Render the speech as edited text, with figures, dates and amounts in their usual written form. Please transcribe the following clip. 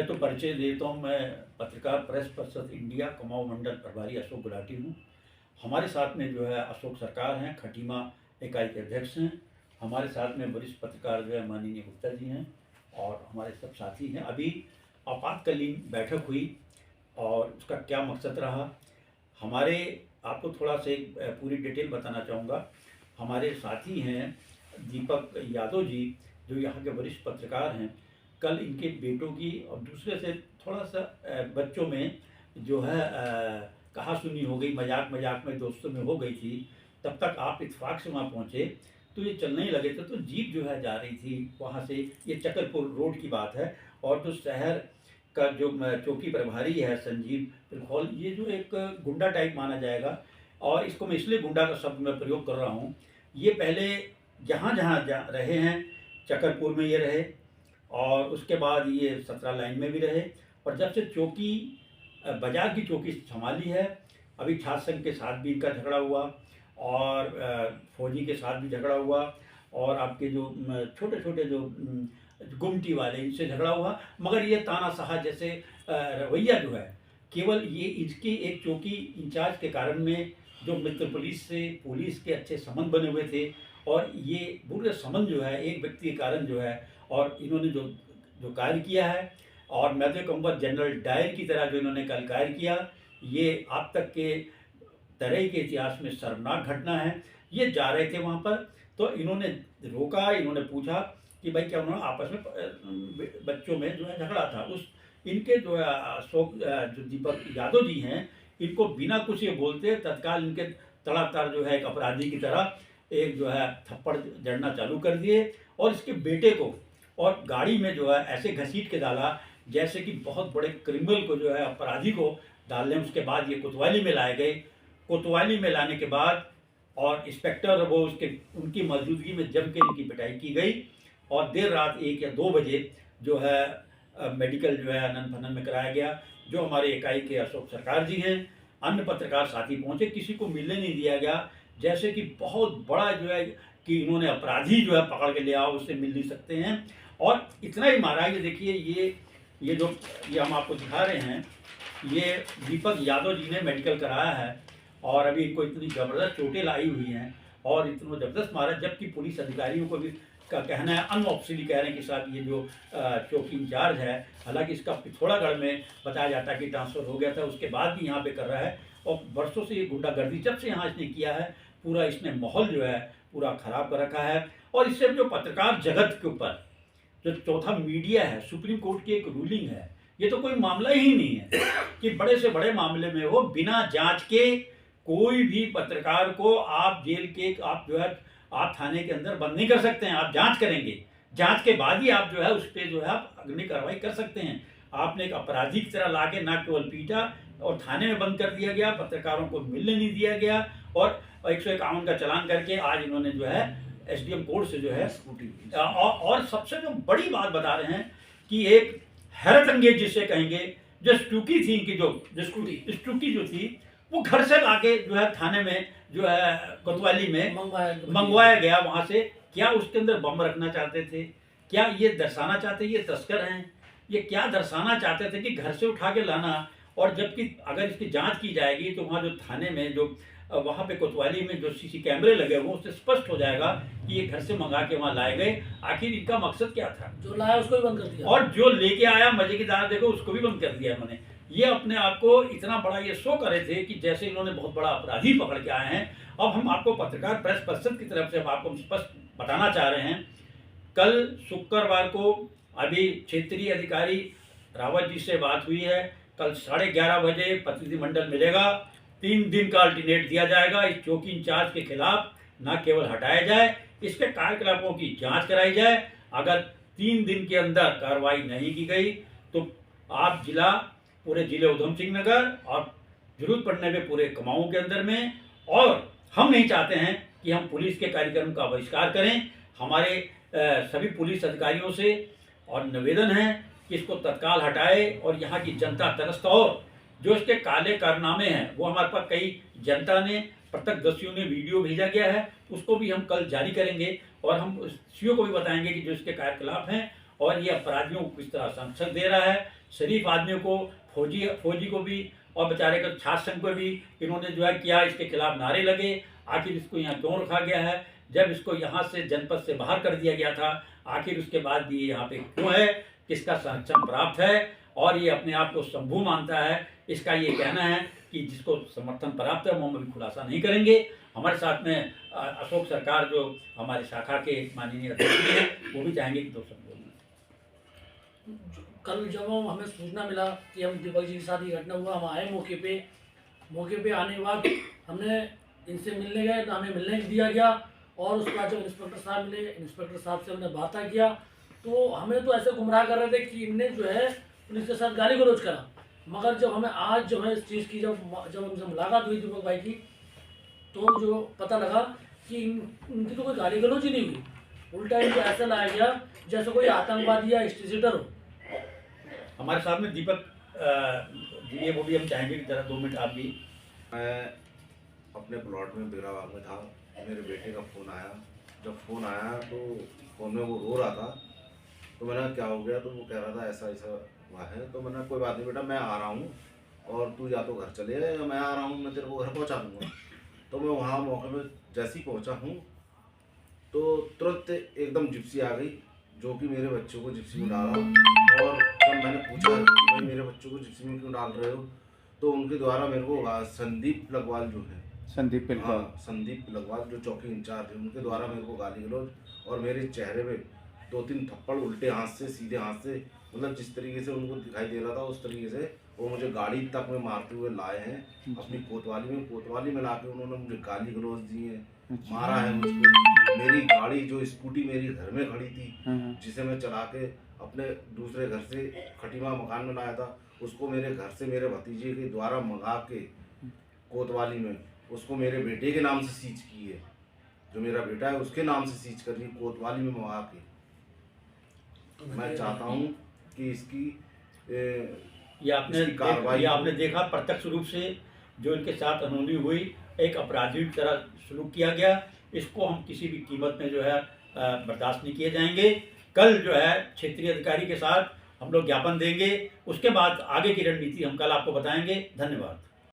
पहले तो परिचय देता हूँ। मैं पत्रकार प्रेस परिषद इंडिया कुमाऊं मंडल प्रभारी अशोक गुलाटी हूँ। हमारे साथ में जो है अशोक सरकार हैं, खटीमा इकाई के अध्यक्ष हैं। हमारे साथ में वरिष्ठ पत्रकार जो है माननीय गुप्ता जी हैं और हमारे सब साथी हैं। अभी आपातकालीन बैठक हुई और उसका क्या मकसद रहा, हमारे आपको थोड़ा से पूरी डिटेल बताना चाहूँगा। हमारे साथी हैं दीपक यादव जी, जो यहाँ के वरिष्ठ पत्रकार हैं। कल इनके बेटों की और दूसरे से थोड़ा सा बच्चों में जो है कहा सुनी हो गई, मजाक मजाक में दोस्तों में हो गई थी। तब तक आप इत्तेफाक से वहाँ पहुँचे तो ये चलने ही लगे थे। तो जीप जो है जा रही थी वहाँ से, ये चकरपुर रोड की बात है। और जो शहर का जो चौकी प्रभारी है संजीव त्रिखौल, ये जो एक गुंडा टाइप माना जाएगा, और इसको मैं इसलिए गुंडा का शब्द मैं प्रयोग कर रहा हूँ। ये पहले जहाँ जहाँ रहे हैं, चकरपुर में ये रहे और उसके बाद ये 17 लाइन में भी रहे, और जब से चौकी बाजार की चौकी संभाली है, अभी छात्र संघ के साथ भी इनका झगड़ा हुआ और फौजी के साथ भी झगड़ा हुआ, और आपके जो छोटे छोटे जो गुमटी वाले, इनसे झगड़ा हुआ। मगर ये तानाशाह जैसे रवैया जो है, केवल ये इसकी एक चौकी इंचार्ज के कारण में, जो मित्र पुलिस से पुलिस के अच्छे संबंध बने हुए थे, और ये बुरे संबंध जो है एक व्यक्ति के कारण जो है, और इन्होंने जो जो कार्य किया है, और मैं तो कहूँगा जनरल डायर की तरह जो इन्होंने कल कार्य किया, ये आप तक के तरह के इतिहास में शर्मनाक घटना है। ये जा रहे थे वहाँ पर, तो इन्होंने रोका, इन्होंने पूछा कि भाई क्या, उन्होंने आपस में बच्चों में जो है झगड़ा था। उस इनके जो है अशोक जो दीपक यादव जी हैं, इनको बिना कुछ ये बोलते तत्काल इनके तड़ाताड़ जो है एक अपराधी की तरह एक जो है थप्पड़ जड़ना चालू कर दिए, और इसके बेटे को और गाड़ी में जो है ऐसे घसीट के डाला जैसे कि बहुत बड़े क्रिमिनल को जो है, अपराधी को डाल लें। उसके बाद ये कोतवाली में लाए गए। कोतवाली में लाने के बाद और इंस्पेक्टर वो उनकी मौजूदगी में जम के इनकी पिटाई की गई, और देर रात 1 या 2 बजे जो है मेडिकल जो है अनंत फनन में कराया गया। जो हमारे इकाई के अशोक सरकार जी हैं, अन्य पत्रकार साथी पहुंचे, किसी को मिलने नहीं दिया गया, जैसे कि बहुत बड़ा जो है कि इन्होंने अपराधी जो है पकड़ के ले आओ, उससे मिल नहीं सकते हैं। और इतना ही मारा, ये देखिए, ये हम आपको दिखा रहे हैं, ये दीपक यादव जी ने मेडिकल कराया है, और अभी इनको इतनी ज़बरदस्त चोटें लाई हुई हैं और इतना ज़बरदस्त मारा, जबकि पुलिस अधिकारियों को भी का कहना है, अनऑफिशियली कह रहे हैं कि साहब ये जो चौकी इंचार्ज है, हालांकि इसका पिथौरागढ़ में बताया जाता है कि ट्रांसफ़र हो गया था, उसके बाद भी यहाँ पे कर रहा है। और वर्षों से ये गुंडागर्दी जब से यहाँ इसने किया है, पूरा इसने माहौल जो है पूरा ख़राब कर रखा है। और इससे जो पत्रकार जगत के ऊपर जो चौथा मीडिया है, सुप्रीम कोर्ट की एक रूलिंग है, ये तो कोई मामला ही नहीं है कि बड़े से बड़े मामले में हो बिना जांच के कोई भी पत्रकार को आप जेल के, आप जो है आप थाने के अंदर बंद नहीं कर सकते हैं। आप जांच करेंगे, जांच के बाद ही आप जो है उस पर जो है आप अग्नि कार्रवाई कर सकते हैं। आपने एक अपराधी की तरह ला के ना केवल पीटा और थाने में बंद कर दिया गया, पत्रकारों को मिलने नहीं दिया गया, और 151 का चालान करके आज इन्होंने जो है एसडीएम कोर्ट से जो है और सबसे जो बड़ी बात बता रहे हैं कि एक हैरत अंगेज जिसे कहेंगे, जो स्टूकी थी इनकी, जो स्टूकी जो थी, वो घर से लाके जो है थाने में जो है कोतवाली में मंगवाया गया वहाँ से। क्या उसके अंदर बम रखना चाहते थे? क्या ये दर्शाना चाहते ये तस्कर हैं? ये क्या दर्शाना चाहते थे कि घर से उठा के लाना? और जबकि अगर इसकी जांच की जाएगी तो वहाँ जो थाने में जो वहाँ पे कोतवाली में जो सीसी कैमरे लगे हुए, उससे स्पष्ट हो जाएगा कि ये घर से मंगा के वहाँ लाए गए। आखिर इनका मकसद क्या था? जो लाया उसको भी बंद कर दिया, और जो लेके आया मजे की दार देखो उसको भी बंद कर दिया इन्होंने। ये अपने आप को इतना बड़ा ये शो कर रहे थे कि जैसे इन्होंने बहुत बड़ा अपराधी पकड़ के आए हैं। अब हम आपको पत्रकार प्रेस परिषद की तरफ से हम आपको स्पष्ट बताना चाह रहे हैं, कल शुक्रवार को अभी क्षेत्रीय अधिकारी रावत जी से बात हुई है। कल 11:30 बजे प्रतिनिधिमंडल मिलेगा। 3 दिन का अल्टीमेट दिया जाएगा। इस चौकी इंचार्ज के खिलाफ न केवल हटाया जाए, इसके कार्यकलापों की जांच कराई जाए। अगर 3 दिन के अंदर कार्रवाई नहीं की गई तो आप पूरे जिले उधम सिंह नगर और जरूरत पड़ने पे पूरे कुमाऊं के अंदर में, और हम नहीं चाहते हैं कि हम पुलिस के कार्यक्रम का बहिष्कार करें। हमारे सभी पुलिस अधिकारियों से और निवेदन है कि इसको तत्काल हटाए, और यहाँ की जनता तरसता, और जो इसके काले कारनामे हैं वो हमारे पास कई जनता ने, प्रत्यक्षदर्शियों ने वीडियो भेजा गया है, उसको भी हम कल जारी करेंगे, और हम सीओ को भी बताएंगे कि जो इसके कार्यकलाप हैं और ये अपराधियों को किस तरह संरक्षण दे रहा है, शरीफ आदमी को, फौजी को भी और बेचारे को छात्र संघ को भी इन्होंने जो है किया, इसके खिलाफ नारे लगे। आखिर इसको यहाँ क्यों रखा गया है? जब इसको यहाँ से जनपद से बाहर कर दिया गया था, आखिर उसके बाद भी यहाँ पे क्यों है? किसका संरक्षण प्राप्त है? और ये अपने आप को शंभू मानता है। इसका ये कहना है कि जिसको समर्थन प्राप्त है वो हम अभी खुलासा नहीं करेंगे। हमारे साथ में अशोक सरकार जो हमारे शाखा के माननीय अध्यक्ष हैं, वो भी चाहेंगे कि 2 शब्द बोलना। कल जब हमें सूचना मिला कि हम दीपक जी के साथ ये घटना हुआ, हम आए मौके पे आने के बाद हमने इनसे मिलने गए, तो हमें मिलने दिया गया। और उसके बाद जब इंस्पेक्टर साहब मिले, इंस्पेक्टर साहब से हमने बात किया, तो हमें तो ऐसे गुमराह कर रहे थे कि इनने जो है पुलिस के साथ गाली गलौज करा। मगर जब हमें आज जो है इस चीज़ की जब हमसे मुलाकात हुई दीपक भाई की, तो जो पता लगा कि इनकी तो कोई गाली गलौज ही नहीं हुई, उल्टा इनको ऐसा लाया गया जैसे कोई आतंकवादी या स्टेटर हो। हमारे साथ में दीपक जी है, वो भी हम चाहेंगे कि जरा 2 मिनट आप भी। मैं अपने प्लॉट में बिगड़ाबाग में था, मेरे बेटे का फ़ोन आया। जब फ़ोन आया तो फ़ोन में वो रो रहा था, तो मैंने क्या हो गया, तो वो कह रहा था ऐसा ऐसा हुआ है। तो मैंने कोई बात नहीं बेटा, मैं आ रहा हूँ और तू या तो घर चले या मैं आ रहा हूँ, मैं तेरे को घर पहुँचा दूँगा। तो मैं वहाँ मौके पे जैसे ही पहुँचा हूँ तो तुरंत एकदम जिप्सी आ गई, जो कि मेरे बच्चों को जिप्सी में डाला। और जब मैंने पूछा कि भाई मेरे बच्चों को जिप्सी में क्यों डाल रहे हो, तो उनके द्वारा मेरे को संदीप लगवाल जो है, संदीप लगवाल जो चौकी इंचार्ज है, उनके द्वारा मेरे को गाली गलौज और मेरे चेहरे पे 2-3 थप्पड़ उल्टे हाथ से सीधे हाथ से, मतलब जिस तरीके से उनको दिखाई दे रहा था उस तरीके से वो मुझे गाड़ी तक में मारते हुए लाए हैं अपनी कोतवाली में लाके उन्होंने मुझे गाली गलौज दी है, मारा है मुझको। मेरी गाड़ी जो स्कूटी मेरी घर में खड़ी थी, जिसे मैं चला के अपने दूसरे घर से खटीमा मकान में लाया था, उसको मेरे घर से मेरे भतीजे के द्वारा मंगा के कोतवाली में उसको मेरे बेटे के नाम से सीज की है, जो मेरा बेटा है उसके नाम से सीज कर ली कोतवाली में मंगा के। तो मैं चाहता हूँ कि इसकी ये आपने देखा प्रत्यक्ष रूप से जो इनके साथ अनहोनी हुई, एक अपराधी की तरह सलूक किया गया। इसको हम किसी भी कीमत में जो है बर्दाश्त नहीं किए जाएंगे। कल जो है क्षेत्रीय अधिकारी के साथ हम लोग ज्ञापन देंगे, उसके बाद आगे की रणनीति हम कल आपको बताएंगे। धन्यवाद।